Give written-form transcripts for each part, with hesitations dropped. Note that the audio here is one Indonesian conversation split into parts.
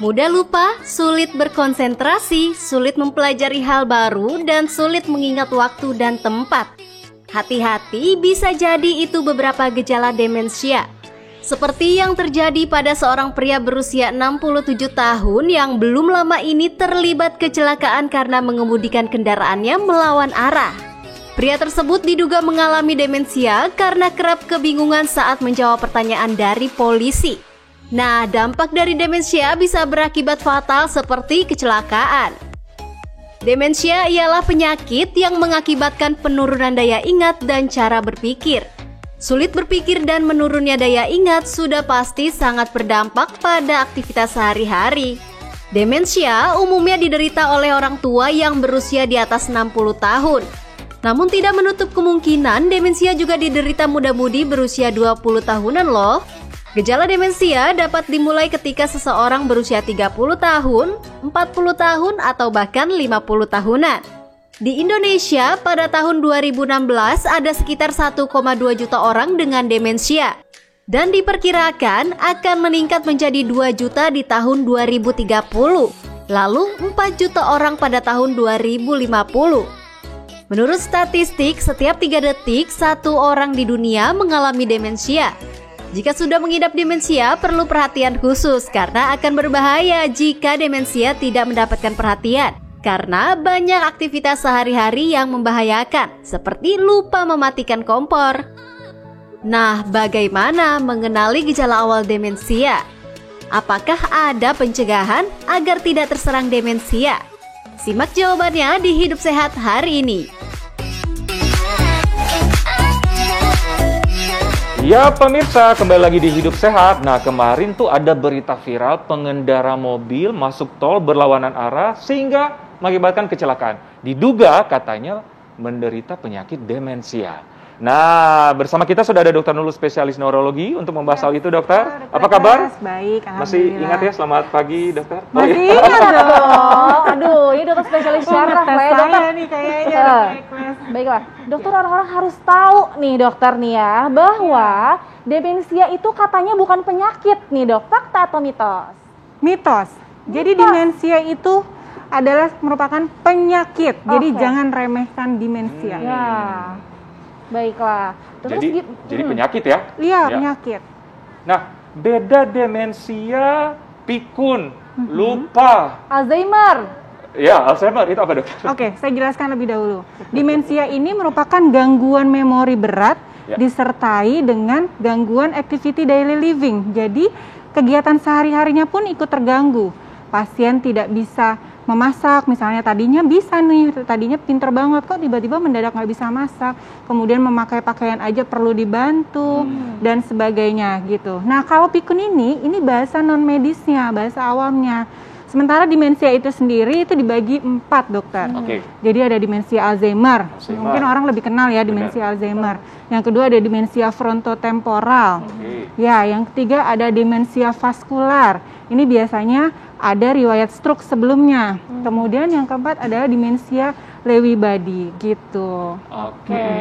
Mudah lupa, sulit berkonsentrasi, sulit mempelajari hal baru, dan sulit mengingat waktu dan tempat. Hati-hati, bisa jadi itu beberapa gejala demensia. Seperti yang terjadi pada seorang pria berusia 67 tahun yang belum lama ini terlibat kecelakaan karena mengemudikan kendaraannya melawan arah. Pria tersebut diduga mengalami demensia karena kerap kebingungan saat menjawab pertanyaan dari polisi. Nah, dampak dari demensia bisa berakibat fatal seperti kecelakaan. Demensia ialah penyakit yang mengakibatkan penurunan daya ingat dan cara berpikir. Sulit berpikir dan menurunnya daya ingat sudah pasti sangat berdampak pada aktivitas sehari-hari. Demensia umumnya diderita oleh orang tua yang berusia di atas 60 tahun. Namun tidak menutup kemungkinan demensia juga diderita muda-mudi berusia 20 tahunan loh. Gejala demensia dapat dimulai ketika seseorang berusia 30 tahun, 40 tahun, atau bahkan 50 tahunan. Di Indonesia, pada tahun 2016 ada sekitar 1,2 juta orang dengan demensia. Dan diperkirakan akan meningkat menjadi 2 juta di tahun 2030. Lalu 4 juta orang pada tahun 2050. Menurut statistik, setiap 3 detik, 1 orang di dunia mengalami demensia. Jika sudah mengidap demensia, perlu perhatian khusus karena akan berbahaya jika demensia tidak mendapatkan perhatian. Karena banyak aktivitas sehari-hari yang membahayakan, seperti lupa mematikan kompor. Nah, bagaimana mengenali gejala awal demensia? Apakah ada pencegahan agar tidak terserang demensia? Simak jawabannya di Hidup Sehat hari ini. Ya pemirsa, kembali lagi di Hidup Sehat. Nah, kemarin tuh ada berita viral pengendara mobil masuk tol berlawanan arah sehingga mengakibatkan kecelakaan. Diduga katanya menderita penyakit demensia. Nah, bersama kita sudah ada Dr. Nurul, spesialis neurologi untuk membahas hal itu, dokter. Apa kabar? Baik, masih ingat ya? Selamat pagi, dokter. Masih ingat dong. Aduh, ini dokter spesialis syaraf lah ya, dokter. Nih kayaknya. Baiklah, dokter, orang-orang harus tahu nih dokter nih ya, bahwa demensia itu katanya bukan penyakit nih dok, fakta atau mitos? Mitos. Jadi demensia itu adalah merupakan penyakit. Jadi jangan remehkan demensia. Ya. Baiklah. Terus jadi penyakit ya? Iya, penyakit. Nah, beda demensia, pikun, lupa, Alzheimer. Ya, Alzheimer itu apa, dokter? Oke, saya jelaskan lebih dahulu. Demensia ini merupakan gangguan memori berat disertai dengan gangguan activity daily living. Jadi, kegiatan sehari-harinya pun ikut terganggu. Pasien tidak bisa memasak, misalnya tadinya bisa nih, tadinya pinter banget, kok tiba-tiba mendadak nggak bisa masak, kemudian memakai pakaian aja perlu dibantu, dan sebagainya gitu. Nah, kalau pikun ini bahasa non-medisnya, bahasa awamnya. Sementara demensia itu sendiri itu dibagi 4, dokter. Jadi ada demensia Alzheimer. Mungkin orang lebih kenal ya demensia Alzheimer. Yang kedua ada demensia frontotemporal. Ya, yang ketiga ada demensia vaskular. Ini biasanya ada riwayat stroke sebelumnya. Kemudian yang keempat adalah demensia Lewy body gitu.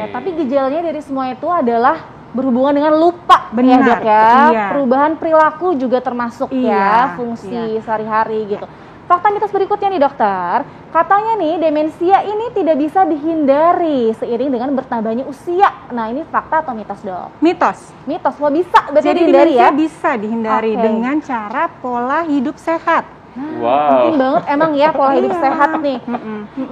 Tapi gejalanya dari semua itu adalah berhubungan dengan lupa. Benar, ya dok ya. iya. Perubahan perilaku juga termasuk ya, fungsi sehari-hari gitu. Fakta mitos berikutnya nih dokter, katanya nih demensia ini tidak bisa dihindari seiring dengan bertambahnya usia. Nah, ini fakta atau mitos dok? Mitos. Mitos, lo bisa berarti Jadi dihindari demensia ya? bisa dihindari dengan cara pola hidup sehat. Penting banget emang ya pola hidup sehat nih.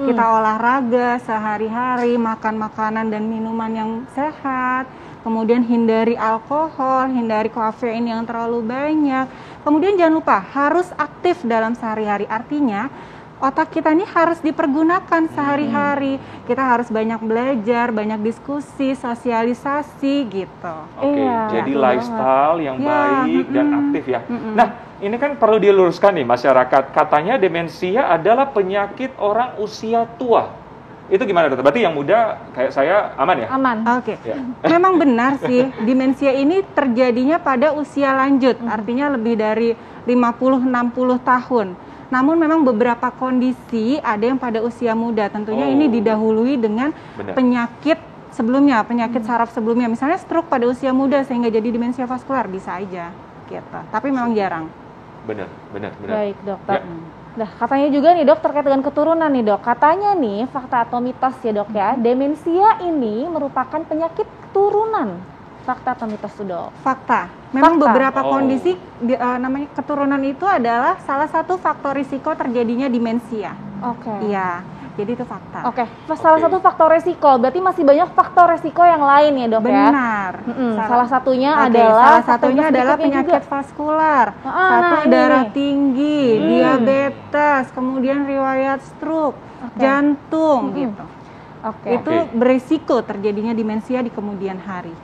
Kita olahraga sehari-hari, makan makanan dan minuman yang sehat. Kemudian hindari alkohol, hindari kafein yang terlalu banyak. Kemudian jangan lupa harus aktif dalam sehari-hari. Artinya otak kita ini harus dipergunakan sehari-hari. Kita harus banyak belajar, banyak diskusi, sosialisasi gitu. Jadi lifestyle yang baik dan aktif ya. Nah, ini kan perlu diluruskan nih masyarakat. Katanya demensia adalah penyakit orang usia tua. Itu gimana dokter? Berarti yang muda kayak saya aman ya? Aman. Memang benar sih, demensia ini terjadinya pada usia lanjut, artinya lebih dari 50-60 tahun. Namun memang beberapa kondisi ada yang pada usia muda, tentunya ini didahului dengan penyakit sebelumnya, penyakit saraf sebelumnya. Misalnya stroke pada usia muda sehingga jadi demensia vaskular, bisa aja gitu. Tapi memang jarang. benar. Baik, dokter. Ya. Nah, katanya juga nih dok, terkait dengan keturunan nih dok. Katanya nih, fakta atau mitos ya dok ya, demensia ini merupakan penyakit keturunan. Fakta atau mitos tuh dok? Fakta. Memang Fakta. beberapa kondisi namanya keturunan itu adalah salah satu faktor risiko terjadinya demensia. Oke. Iya, jadi itu fakta. Oke, salah satu faktor resiko. Berarti masih banyak faktor resiko yang lain ya dok ya? Benar. Salah satunya Oke, adalah salah satunya adalah penyakit vaskular, darah tinggi, diabetes, kemudian riwayat stroke, jantung gitu. Itu berisiko terjadinya demensia di kemudian hari.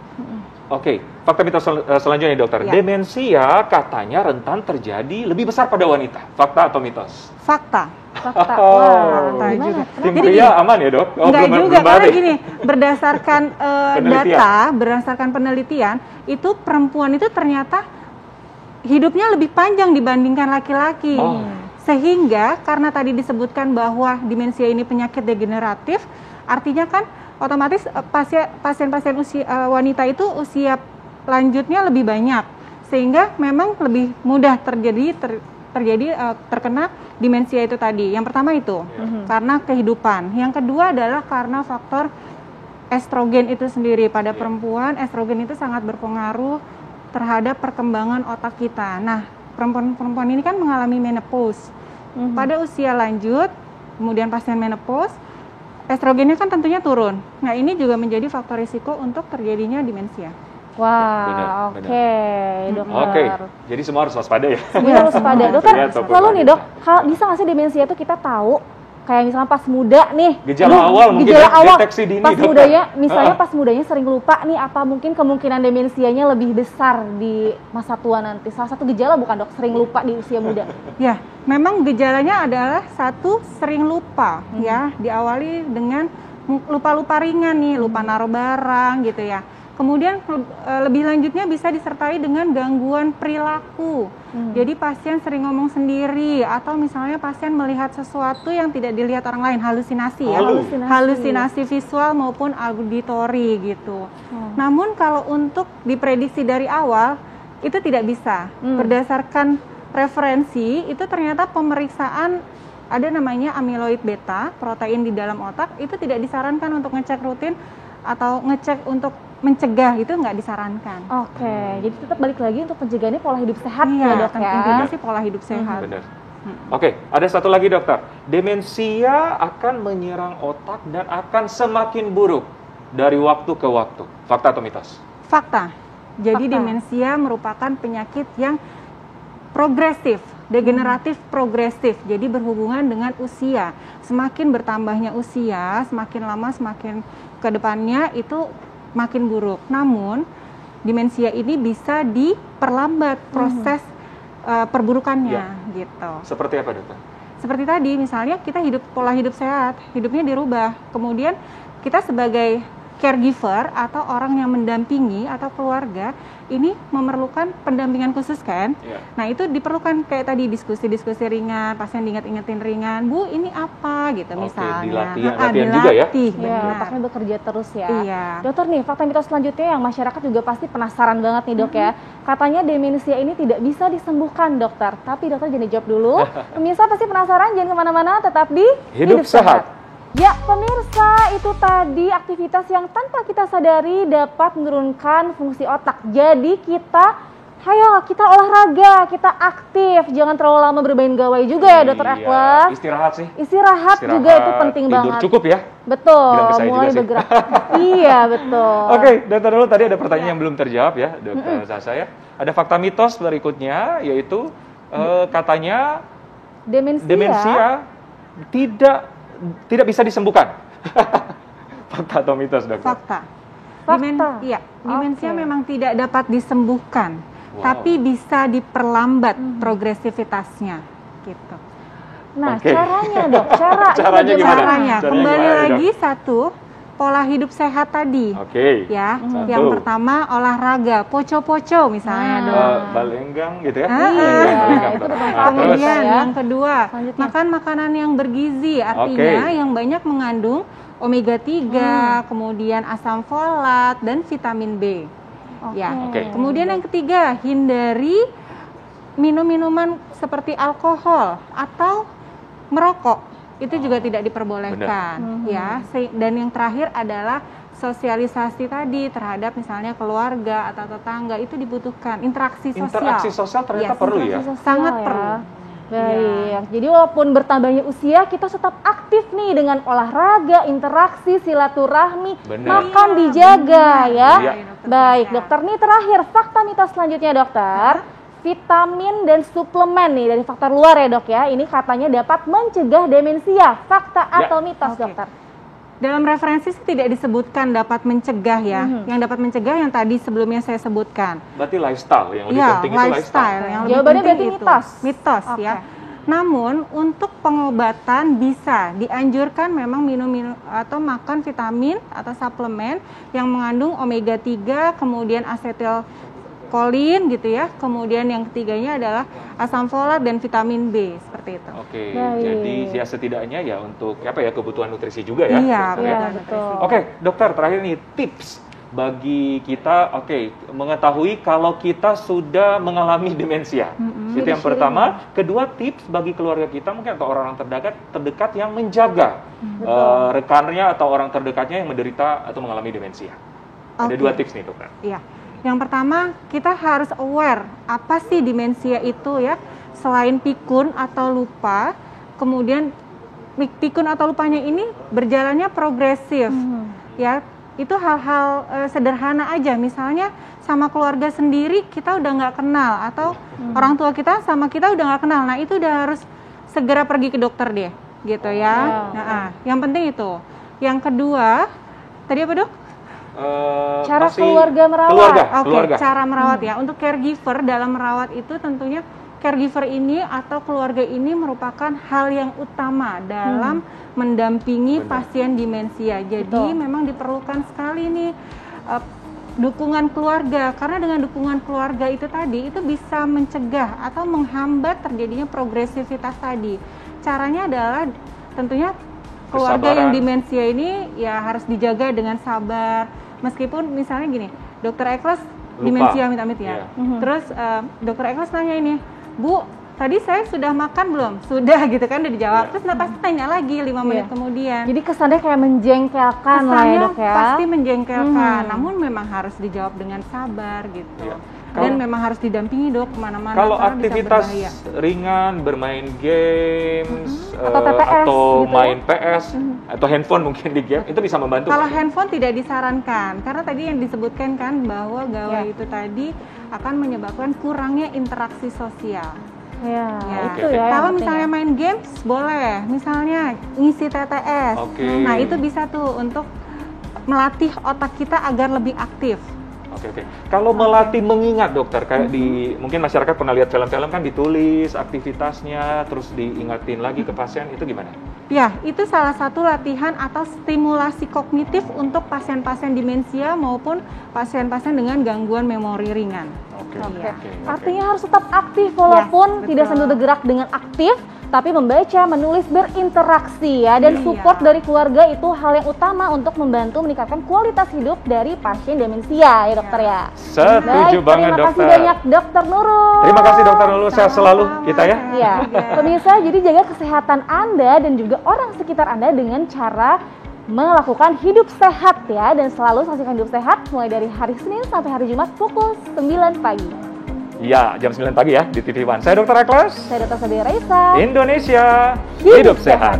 Oke, fakta mitos selanjutnya dokter. Ya. Demensia katanya rentan terjadi lebih besar pada wanita. Fakta atau mitos? Fakta. Fakta. Fakta juga. Tim Jadi pria aman ya dok? Enggak juga, karena balik. gini, berdasarkan berdasarkan penelitian, itu perempuan itu ternyata hidupnya lebih panjang dibandingkan laki-laki. Sehingga karena tadi disebutkan bahwa demensia ini penyakit degeneratif, artinya kan otomatis pasien-pasien wanita itu usia lanjutnya lebih banyak, sehingga memang lebih mudah terkena demensia itu tadi. Yang pertama itu karena kehidupan. Yang kedua adalah karena faktor estrogen itu sendiri. Pada perempuan, estrogen itu sangat berpengaruh terhadap perkembangan otak kita. Nah, perempuan ini kan mengalami menopause. Pada usia lanjut, kemudian pasien menopause, estrogennya kan tentunya turun. Nah, ini juga menjadi faktor risiko untuk terjadinya demensia. Wah, oke, dokter. Oke, jadi semua harus waspada ya. Semua harus waspada. Dokter, lalu nih dok, bisa nggak sih demensia itu kita tahu? Kayak misalnya pas muda nih, gejala awal mungkin deteksi dini. Pas mudanya, misalnya pas mudanya sering lupa nih, apa mungkin kemungkinan demensianya lebih besar di masa tua nanti? Salah satu gejala bukan dok, sering lupa di usia muda? Ya, memang gejalanya adalah satu, sering lupa ya, diawali dengan lupa-lupa ringan nih, lupa naruh barang gitu ya. Kemudian lebih lanjutnya bisa disertai dengan gangguan perilaku. Jadi pasien sering ngomong sendiri, atau misalnya pasien melihat sesuatu yang tidak dilihat orang lain, halusinasi ya. Halusinasi visual maupun auditori gitu. Namun kalau untuk diprediksi dari awal itu tidak bisa. Berdasarkan referensi itu ternyata pemeriksaan ada namanya amyloid beta, protein di dalam otak, itu tidak disarankan untuk ngecek rutin atau ngecek untuk mencegah, itu nggak disarankan. Oke, jadi tetap balik lagi untuk pencegahannya pola hidup sehat ya dok ya. Intinya sih pola hidup sehat. Benar. Oke, ada satu lagi dokter. Demensia akan menyerang otak dan akan semakin buruk dari waktu ke waktu. Fakta atau mitos? Fakta. Jadi demensia merupakan penyakit yang progresif, degeneratif progresif. Jadi berhubungan dengan usia. Semakin bertambahnya usia, semakin lama semakin ke depannya itu makin buruk. Namun demensia ini bisa diperlambat proses perburukannya gitu. Seperti apa dokter? Seperti tadi misalnya kita pola hidup sehat, hidupnya dirubah. Kemudian kita sebagai caregiver atau orang yang mendampingi atau keluarga ini memerlukan pendampingan khusus kan? Nah itu diperlukan kayak tadi diskusi-diskusi ringan, pasien diingat-ingatin ringan, Bu ini apa gitu misalnya. Latihan juga ya? Iya, otaknya bekerja terus ya. Dokter nih, fakta mitos selanjutnya yang masyarakat juga pasti penasaran banget nih dok ya. Katanya demensia ini tidak bisa disembuhkan dokter, tapi dokter jangan dijawab dulu. Pemirsa pasti penasaran, jangan kemana-mana, tetap di Hidup Sehat. Ya pemirsa, itu tadi aktivitas yang tanpa kita sadari dapat menurunkan fungsi otak. Jadi kita olahraga, kita aktif, jangan terlalu lama bermain gawai juga ya dokter Eklas. Istirahat sih. Istirahat juga itu penting banget. Tidur cukup ya. Betul, mulai bergerak. Iya betul. Oke, dokter dulu tadi ada pertanyaan yang belum terjawab ya, dokter Sasa ya. Ada fakta mitos berikutnya yaitu katanya demensia tidak bisa disembuhkan. Fakta atau mitos dokter? Fakta. Demensia memang tidak dapat disembuhkan, tapi bisa diperlambat progresivitasnya, gitu. Nah, caranya dok, caranya gimana? Caranya kembali lagi pola hidup sehat tadi. Ya, yang pertama olahraga, poco-poco misalnya dong. Balenggang gitu ya. Kemudian yang kedua, makan makanan yang bergizi, artinya yang banyak mengandung omega 3, kemudian asam folat dan vitamin B. Ya. Kemudian yang ketiga, hindari minum minuman seperti alkohol atau merokok itu juga tidak diperbolehkan, ya. Dan yang terakhir adalah sosialisasi tadi terhadap misalnya keluarga atau tetangga itu dibutuhkan interaksi sosial. Interaksi sosial ternyata perlu ya. Sangat perlu. Baik, jadi walaupun bertambahnya usia, kita tetap aktif nih dengan olahraga, interaksi, silaturahmi, makan dijaga ya. Baik, dokter nih terakhir, fakta mitos selanjutnya dokter. Vitamin dan suplemen nih dari faktor luar ya dok ya, ini katanya dapat mencegah demensia. Fakta atau mitos dokter? Dalam referensi tidak disebutkan dapat mencegah ya. Yang dapat mencegah yang tadi sebelumnya saya sebutkan. Berarti lifestyle yang lebih penting itu lifestyle. Jawabannya berarti mitos. Mitos ya. Namun untuk pengobatan bisa dianjurkan memang minum atau makan vitamin atau suplemen yang mengandung omega 3, kemudian asetilkolin gitu ya. Kemudian yang ketiganya adalah asam folat dan vitamin B seperti itu. Oke, jadi ya setidaknya ya untuk apa ya kebutuhan nutrisi juga ya. Iya, betul. Oke, dokter terakhir nih tips bagi kita mengetahui kalau kita sudah mengalami demensia. Itu yang pertama. Kedua, tips bagi keluarga kita mungkin atau orang terdekat yang menjaga rekannya atau orang terdekatnya yang menderita atau mengalami demensia. Ada dua tips nih dokter. Iya. Yang pertama, kita harus aware apa sih demensia itu ya. Selain pikun atau lupa, kemudian pikun atau lupanya ini berjalannya progresif. Ya, itu hal-hal sederhana aja. Misalnya sama keluarga sendiri kita udah nggak kenal atau orang tua kita sama kita udah nggak kenal. Nah, itu udah harus segera pergi ke dokter deh, gitu ya. Nah, yang penting itu. Yang kedua, tadi apa dok? Cara keluarga merawat. Oke, cara merawat ya. Untuk caregiver dalam merawat itu tentunya caregiver ini atau keluarga ini merupakan hal yang utama dalam mendampingi pasien demensia. Jadi memang diperlukan sekali nih dukungan keluarga, karena dengan dukungan keluarga itu tadi itu bisa mencegah atau menghambat terjadinya progresivitas tadi. Caranya adalah tentunya keluarga yang demensia ini ya harus dijaga dengan sabar. Meskipun misalnya gini, dokter Eklas demensia amit-amit ya. Terus dokter Eklas nanya ini, Bu, tadi saya sudah makan belum? Sudah gitu kan, udah dijawab. Terus pasti tanya lagi 5 menit kemudian. Jadi kesannya kayak menjengkelkan lah ya dok ya. Pasti menjengkelkan, namun memang harus dijawab dengan sabar gitu. Dan memang harus didampingi dok kemana-mana. Kalau aktivitas ringan, bermain games, atau TPS, atau gitu main PS, atau handphone mungkin di game, itu bisa membantu. Kalau handphone tidak disarankan, karena tadi yang disebutkan kan bahwa gawai itu tadi akan menyebabkan kurangnya interaksi sosial. Itu ya. Kalau misalnya main games boleh, misalnya ngisi TTS. Nah itu bisa tuh untuk melatih otak kita agar lebih aktif. Kalau melatih mengingat dokter, kayak di mungkin masyarakat pernah lihat film-film kan ditulis aktivitasnya, terus diingatin lagi ke pasien, itu gimana? Ya, itu salah satu latihan atau stimulasi kognitif untuk pasien-pasien demensia maupun pasien-pasien dengan gangguan memori ringan. Artinya harus tetap aktif walaupun tidak sambil bergerak dengan aktif, tapi membaca, menulis, berinteraksi ya, dan support dari keluarga itu hal yang utama untuk membantu meningkatkan kualitas hidup dari pasien demensia ya dokter ya. Setuju banget dokter. Terima kasih banyak dokter Nurul. Terima kasih dokter Nurul, sehat selalu kita ya. Iya. Pemirsa, jadi jaga kesehatan Anda dan juga orang sekitar Anda dengan cara melakukan hidup sehat ya, dan selalu saksikan Hidup Sehat mulai dari hari Senin sampai hari Jumat pukul 9 pagi. Ya, jam 9 pagi ya di TV One. Saya Dr. Eklas. Saya Dr. Sabi Raisa. Indonesia hidup sehat.